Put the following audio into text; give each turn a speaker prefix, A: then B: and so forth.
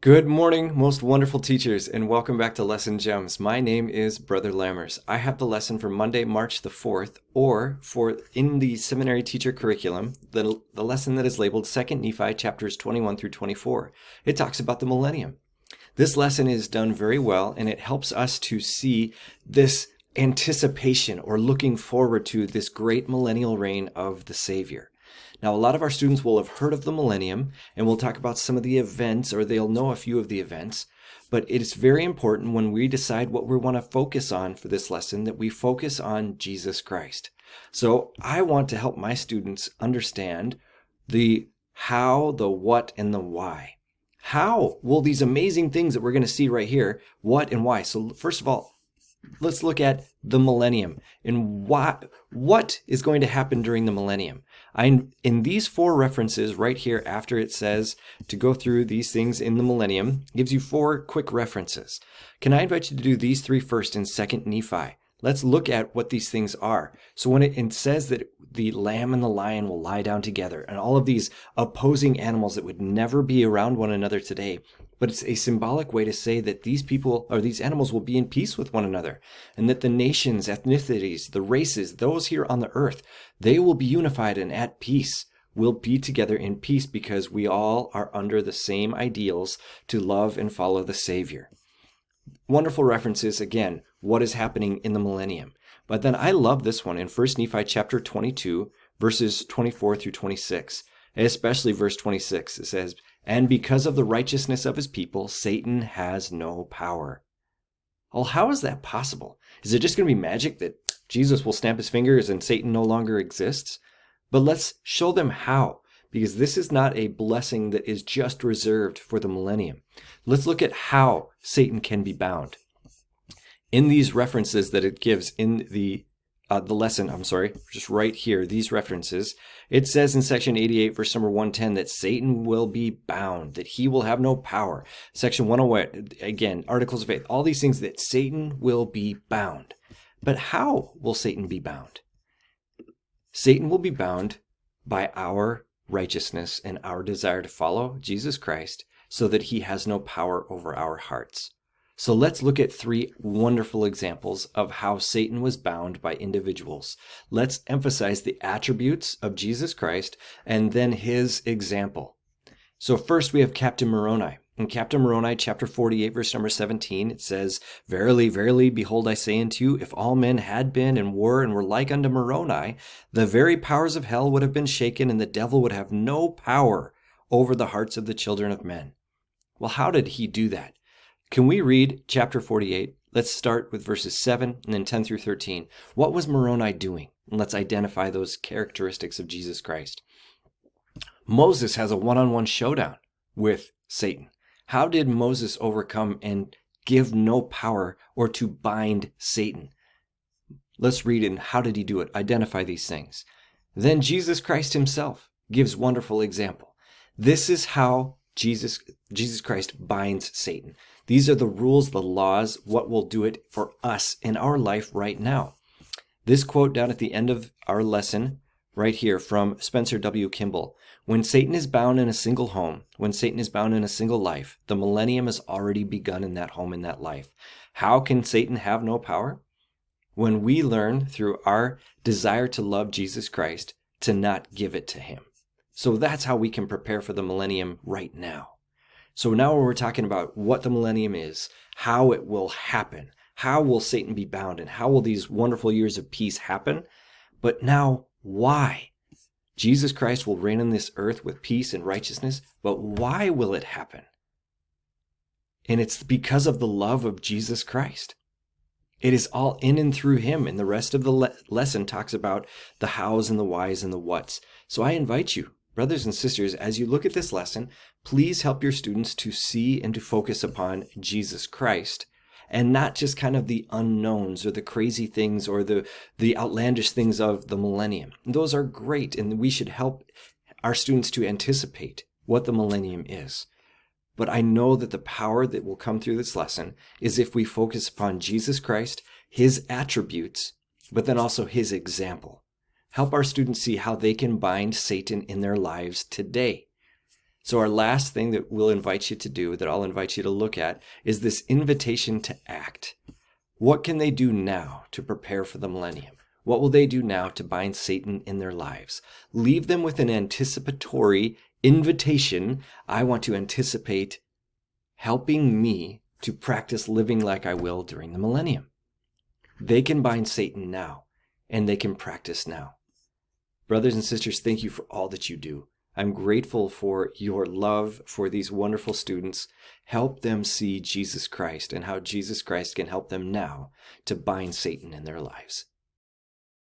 A: Good morning, most wonderful teachers, and welcome back to Lesson Gems. My name is Brother Lammers. I have the lesson for Monday, March the 4th, or for in the seminary teacher curriculum, the lesson that is labeled 2nd Nephi chapters 21 through 24. It talks about the millennium. This lesson is done very well, and it helps us to see this anticipation or looking forward to this great millennial reign of the Savior. Now, a lot of our students will have heard of the millennium, and we'll talk about some of the events, or they'll know a few of the events. But it is very important when we decide what we want to focus on for this lesson that we focus on Jesus Christ. So I want to help my students understand the how, the what, and the why. How will these amazing things that we're going to see right here, what and why? So first of all, let's look at the millennium and what is going to happen during the millennium. In these four references right here, after it says to go through these things in the millennium, gives you four quick references. Can I invite you to do these three first in 2nd Nephi? Let's look at what these things are. So when it says that the lamb and the lion will lie down together, and all of these opposing animals that would never be around one another today, but it's a symbolic way to say that these people or these animals will be in peace with one another, and that the nations, ethnicities, the races, those here on the earth, they will be unified and at peace. We'll be together in peace because we all are under the same ideals to love and follow the Savior. Wonderful references, again, what is happening in the millennium. But then I love this one in 1 Nephi chapter 22, verses 24 through 26, especially verse 26. It says, "And because of the righteousness of his people, Satan has no power." Well, how is that possible? Is it just going to be magic that Jesus will snap his fingers and Satan no longer exists? But let's show them how, because this is not a blessing that is just reserved for the millennium. Let's look at how Satan can be bound. In these references that it gives in the lesson, just right here, these references, it says in section 88, verse number 110, that Satan will be bound, that he will have no power. Section 108, again, articles of faith, all these things that Satan will be bound. But how will Satan be bound? Satan will be bound by our righteousness and our desire to follow Jesus Christ so that he has no power over our hearts. So let's look at three wonderful examples of how Satan was bound by individuals. Let's emphasize the attributes of Jesus Christ and then his example. So first we have Captain Moroni. In Captain Moroni, chapter 48, verse number 17, it says, "Verily, verily, behold, I say unto you, if all men had been and were like unto Moroni, the very powers of hell would have been shaken, and the devil would have no power over the hearts of the children of men." Well, how did he do that? Can we read chapter 48? Let's start with verses 7 and then 10 through 13. What was Moroni doing? And let's identify those characteristics of Jesus Christ. Moses has a one-on-one showdown with Satan. How did Moses overcome and give no power or to bind Satan? Let's read in how did he do it? Identify these things. Then Jesus Christ himself gives wonderful example. This is how Jesus Christ binds Satan. These are the rules, the laws, what will do it for us in our life right now. This quote down at the end of our lesson, right here from Spencer W. Kimball. When Satan is bound in a single home, when Satan is bound in a single life, the millennium has already begun in that home, in that life. How can Satan have no power? When we learn through our desire to love Jesus Christ to not give it to him. So that's how we can prepare for the millennium right now. So now we're talking about what the millennium is, how it will happen, how will Satan be bound, and how will these wonderful years of peace happen? But now, why? Jesus Christ will reign on this earth with peace and righteousness, but why will it happen? And it's because of the love of Jesus Christ. It is all in and through him, and the rest of the lesson talks about the hows and the whys and the whats. So I invite you, brothers and sisters, as you look at this lesson, please help your students to see and to focus upon Jesus Christ and not just kind of the unknowns or the crazy things or the outlandish things of the millennium. Those are great, and we should help our students to anticipate what the millennium is. But I know that the power that will come through this lesson is if we focus upon Jesus Christ, his attributes, but then also his example. Help our students see how they can bind Satan in their lives today. So our last thing that we'll invite you to do, that I'll invite you to look at, is this invitation to act. What can they do now to prepare for the millennium? What will they do now to bind Satan in their lives? Leave them with an anticipatory invitation. I want to anticipate helping me to practice living like I will during the millennium. They can bind Satan now, and they can practice now. Brothers and sisters, thank you for all that you do. I'm grateful for your love for these wonderful students. Help them see Jesus Christ and how Jesus Christ can help them now to bind Satan in their lives.